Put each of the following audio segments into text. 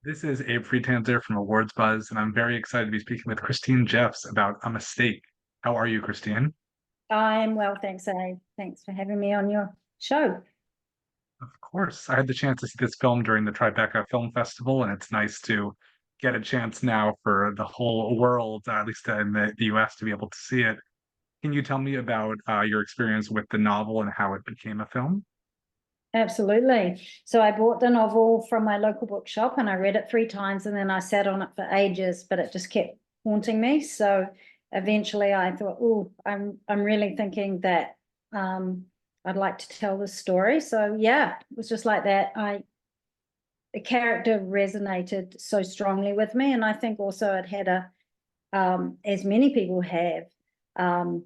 This is Abe Friedtanzer from Awards Buzz, and I'm very excited to be speaking with Christine Jeffs about A Mistake. How are you, Christine? I'm well, thanks, Abe. Thanks for having me on your show. Of course. I had the chance to see this film during the Tribeca Film Festival, and it's nice to get a chance now for the whole world, at least in the US, to be able to see it. Can you tell me about your experience with the novel and how it became a film? Absolutely. So I bought the novel from my local bookshop and I read it 3 times and then I sat on it for ages, but it just kept haunting me. So eventually I thought, oh, I'm really thinking that I'd like to tell this story. So yeah, it was just like that. The character resonated so strongly with me, and I think also it had as many people have, um,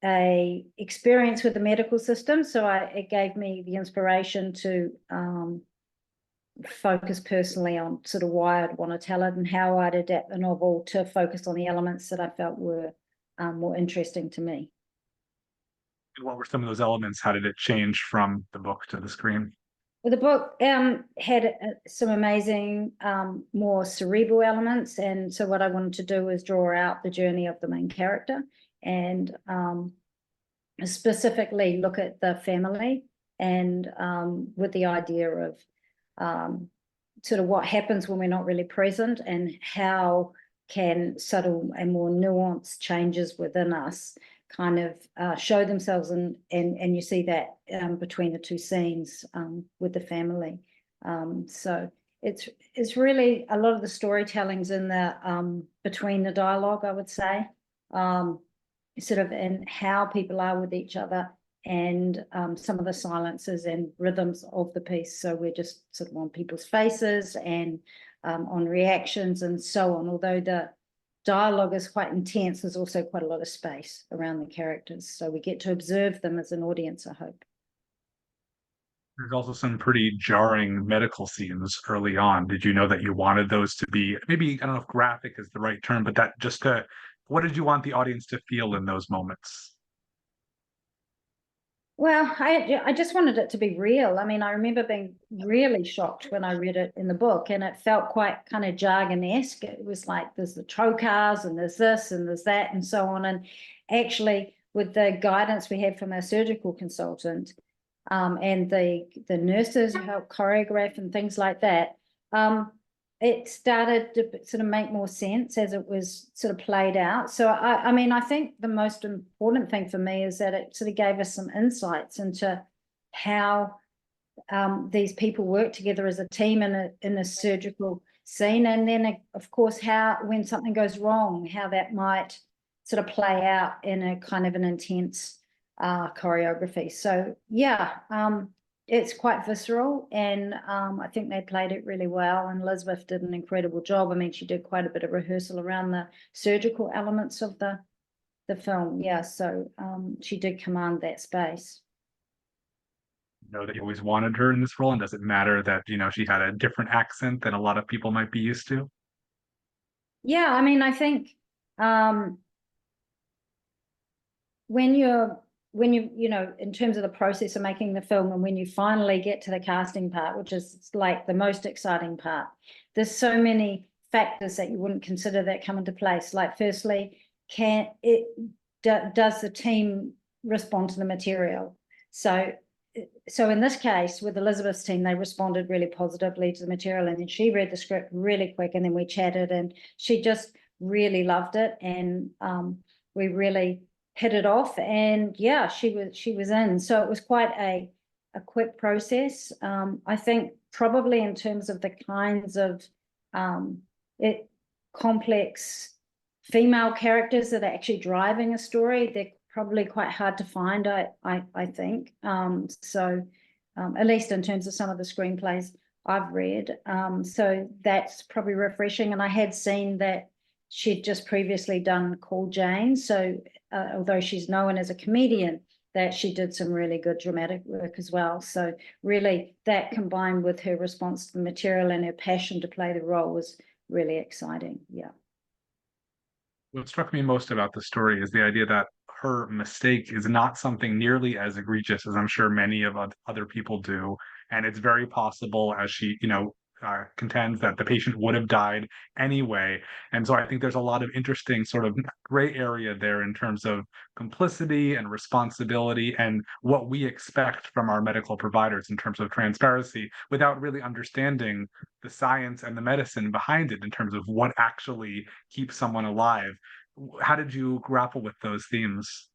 a experience with the medical system. So it gave me the inspiration to focus personally on sort of why I'd want to tell it and how I'd adapt the novel to focus on the elements that I felt were more interesting to me. And what were some of those elements? How did it change from the book to the screen? Well, the book had some amazing, more cerebral elements. And so what I wanted to do was draw out the journey of the main character and specifically look at the family and with the idea of sort of what happens when we're not really present and how can subtle and more nuanced changes within us kind of show themselves, and you see that between the two scenes with the family. So it's really a lot of the storytelling's in the between the dialogue, I would say, sort of in how people are with each other and some of the silences and rhythms of the piece. So we're just sort of on people's faces and on reactions and so on. Although the dialogue is quite intense, there's also quite a lot of space around the characters. So we get to observe them as an audience, I hope. There's also some pretty jarring medical scenes early on. Did you know that you wanted those to be maybe, I don't know if graphic is the right term, but that just to, what did you want the audience to feel in those moments? Well, I just wanted it to be real. I mean, I remember being really shocked when I read it in the book, and it felt quite kind of jargon-esque. It was like there's the trocars and there's this and there's that and so on. And actually, with the guidance we had from our surgical consultant, and the nurses who help choreograph and things like that, it started to sort of make more sense as it was sort of played out. So I mean, I think the most important thing for me is that it sort of gave us some insights into how these people work together as a team in a surgical scene, and then of course how when something goes wrong, how that might sort of play out in a kind of an intense choreography. So yeah, it's quite visceral, and I think they played it really well. And Elizabeth did an incredible job. I mean, she did quite a bit of rehearsal around the surgical elements of the film. Yeah, so she did command that space. Know that you always wanted her in this role, and does it matter that, she had a different accent than a lot of people might be used to? Yeah, I mean, I think um, when you know, in terms of the process of making the film and when you finally get to the casting part, which is like the most exciting part, there's so many factors that you wouldn't consider that come into place. Like firstly, does the team respond to the material? So in this case with Elizabeth's team, they responded really positively to the material, and then she read the script really quick, and then we chatted and she just really loved it, and we really hit it off, and yeah, she was in. So it was quite a quick process. I think probably in terms of the kinds of it complex female characters that are actually driving a story, they're probably quite hard to find, I think. So at least in terms of some of the screenplays I've read. So that's probably refreshing. And I had seen that she'd just previously done Call Jane. So although she's known as a comedian, that she did some really good dramatic work as well. So really that combined with her response to the material and her passion to play the role was really exciting. Yeah. What struck me most about the story is the idea that her mistake is not something nearly as egregious as I'm sure many of other people do. And it's very possible, as she, contends that the patient would have died anyway. And so I think there's a lot of interesting sort of gray area there in terms of complicity and responsibility and what we expect from our medical providers in terms of transparency without really understanding the science and the medicine behind it in terms of what actually keeps someone alive. How did you grapple with those themes?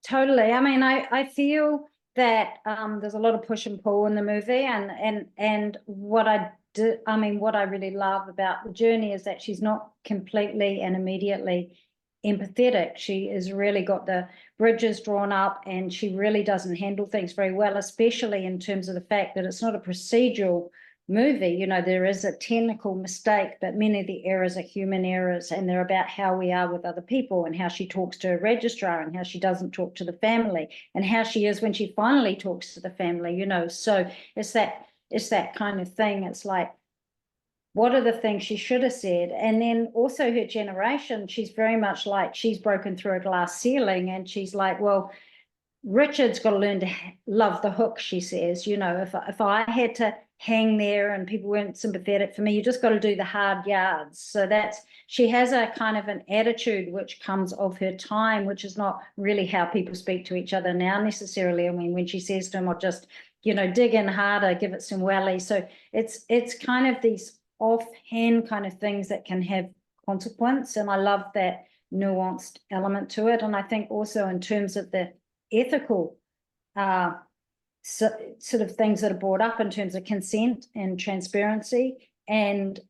Totally. I mean, I feel that there's a lot of push and pull in the movie, and what I do, I mean, what I really love about the journey is that she's not completely and immediately empathetic. She has really got the bridges drawn up, and she really doesn't handle things very well, especially in terms of the fact that it's not a procedural movie. You know, there is a technical mistake, but many of the errors are human errors, and they're about how we are with other people and how she talks to a registrar and how she doesn't talk to the family and how she is when she finally talks to the family, you know. So it's that kind of thing. It's like, what are the things she should have said? And then also her generation, she's very much like she's broken through a glass ceiling, and she's like, well, Richard's got to learn to love the hook, she says. You know, if I had to hang there and people weren't sympathetic for me, you just got to do the hard yards. So she has a kind of an attitude which comes of her time, which is not really how people speak to each other now necessarily. I mean, when she says to him, I'll just, you know, dig in harder, give it some welly. So it's kind of these offhand kind of things that can have consequence. And I love that nuanced element to it. And I think also in terms of the ethical sort of things that are brought up in terms of consent and transparency, and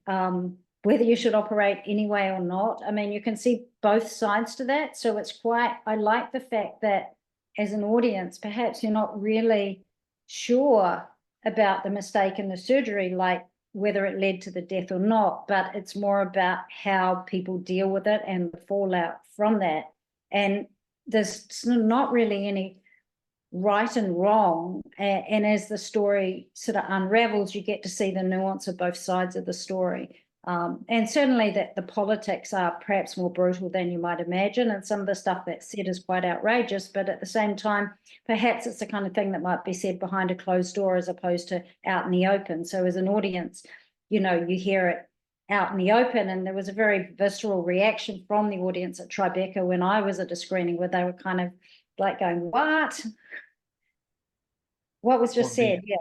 whether you should operate anyway or not. I mean, you can see both sides to that. So it's quite, I like the fact that as an audience, perhaps you're not really sure about the mistake in the surgery, like whether it led to the death or not, but it's more about how people deal with it and the fallout from that. And there's not really any right and wrong. And as the story sort of unravels, you get to see the nuance of both sides of the story. And certainly that the politics are perhaps more brutal than you might imagine. And some of the stuff that's said is quite outrageous, but at the same time, perhaps it's the kind of thing that might be said behind a closed door as opposed to out in the open. So as an audience, you know, you hear it out in the open. And there was a very visceral reaction from the audience at Tribeca when I was at a screening where they were kind of like going, what was just said? Yeah.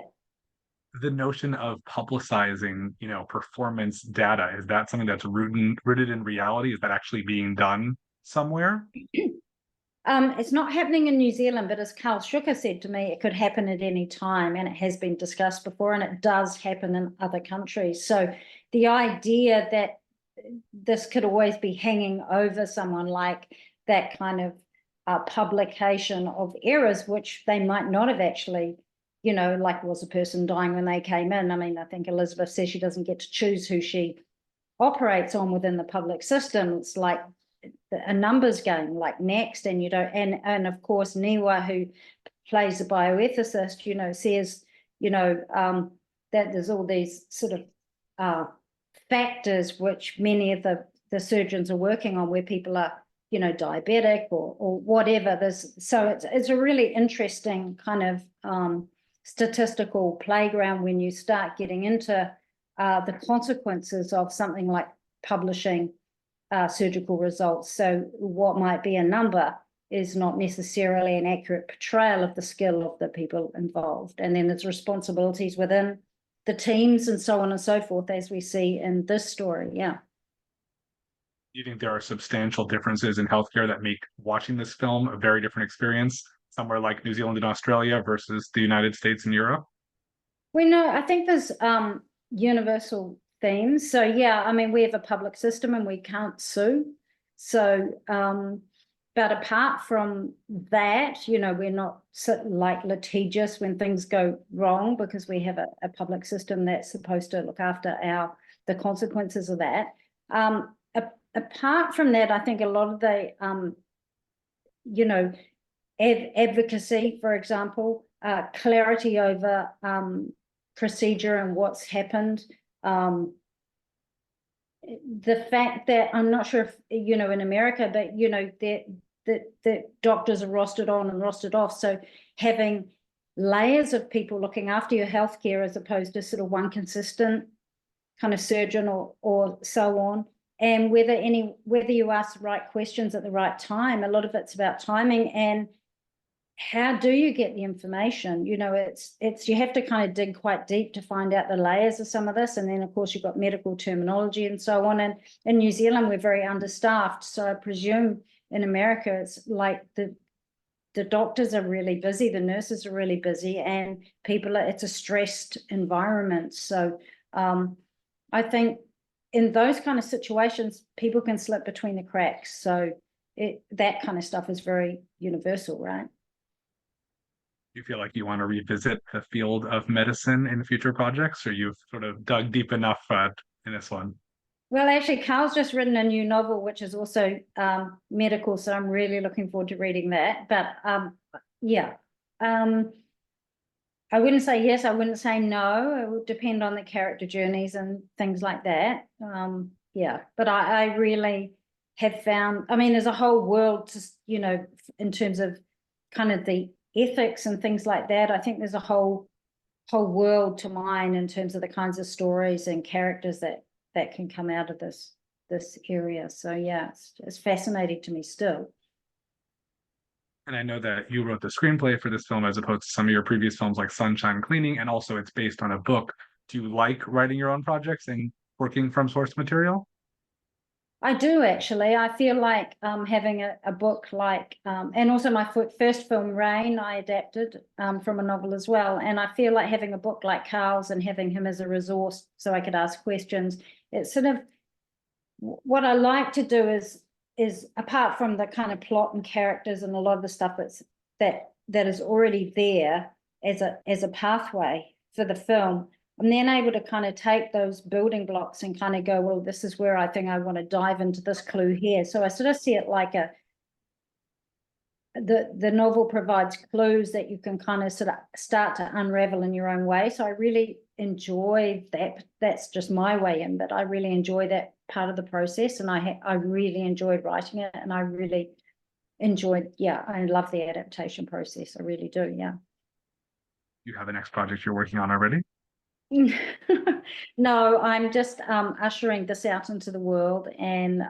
The notion of publicizing, you know, performance data, is that something that's rooted in reality? Is that actually being done somewhere? It's not happening in New Zealand, but as Carl Schucker said to me, it could happen at any time, and it has been discussed before, and it does happen in other countries. So the idea that this could always be hanging over someone, like that kind of publication of errors, which they might not have actually, you know, like was a person dying when they came in. I mean, I think Elizabeth says she doesn't get to choose who she operates on within the public system. It's like a numbers game, like next, and you don't, and of course Niwa, who plays a bioethicist, you know, says, you know, that there's all these sort of factors which many of the surgeons are working on, where people are, you know, diabetic or whatever. So it's a really interesting kind of statistical playground when you start getting into the consequences of something like publishing surgical results. So what might be a number is not necessarily an accurate portrayal of the skill of the people involved. And then there's responsibilities within the teams and so on and so forth, as we see in this story. Yeah. Do you think there are substantial differences in healthcare that make watching this film a very different experience somewhere like New Zealand and Australia versus the United States and Europe? We know, I think there's universal themes. So yeah, I mean, we have a public system and we can't sue. So, but apart from that, you know, we're not like litigious when things go wrong, because we have a public system that's supposed to look after the consequences of that. Apart from that, I think a lot of the, you know, advocacy, for example, clarity over procedure and what's happened. The fact that I'm not sure if, you know, in America, but, you know, that doctors are rostered on and rostered off. So having layers of people looking after your healthcare as opposed to sort of one consistent kind of surgeon or so on. And whether you ask the right questions at the right time, a lot of it's about timing and how do you get the information? You know, it's you have to kind of dig quite deep to find out the layers of some of this. And then of course you've got medical terminology and so on. And in New Zealand, we're very understaffed. So I presume in America, it's like the doctors are really busy, the nurses are really busy, and it's a stressed environment. So I think in those kind of situations, people can slip between the cracks. So that kind of stuff is very universal, right? Do you feel like you want to revisit the field of medicine in future projects, or you've sort of dug deep enough in this one? Well, actually, Carl's just written a new novel, which is also medical, so I'm really looking forward to reading that. But yeah, I wouldn't say yes, I wouldn't say no. It would depend on the character journeys and things like that. Yeah, but I really have found, I mean, there's a whole world to, you know, in terms of kind of the ethics and things like that. I think there's a whole world to mine in terms of the kinds of stories and characters that can come out of this area. So yeah, it's fascinating to me still. And I know that you wrote the screenplay for this film as opposed to some of your previous films like Sunshine Cleaning, and also it's based on a book. Do you like writing your own projects and working from source material? I do actually. I feel like having a book like, and also my first film, Rain, I adapted from a novel as well. And I feel like having a book like Carl's and having him as a resource so I could ask questions, it's sort of what I like to do is apart from the kind of plot and characters and a lot of the stuff that is already there as a pathway for the film, I'm then able to kind of take those building blocks and kind of go, well, this is where I think I want to dive into this clue here. So I sort of see it like the novel provides clues that you can kind of sort of start to unravel in your own way. So I really enjoy that. That's just my way in, but I really enjoy that part of the process. And I really enjoyed writing it, and I really enjoyed, yeah, I love the adaptation process. I really do, yeah. You have a next project you're working on already? No, I'm just ushering this out into the world and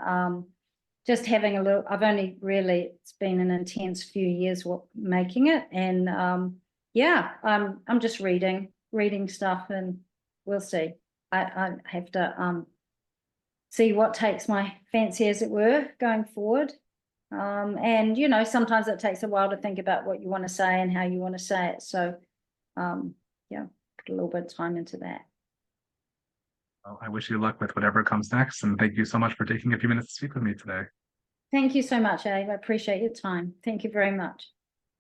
just having a little. I've only really, it's been an intense few years making it, and yeah, I'm just reading stuff, and we'll see. I have to see what takes my fancy, as it were, going forward. And you know, sometimes it takes a while to think about what you want to say and how you want to say it. So yeah, put a little bit of time into that. Well, I wish you luck with whatever comes next, and thank you so much for taking a few minutes to speak with me today. Thank you so much, Abe. I appreciate your time. Thank you very much.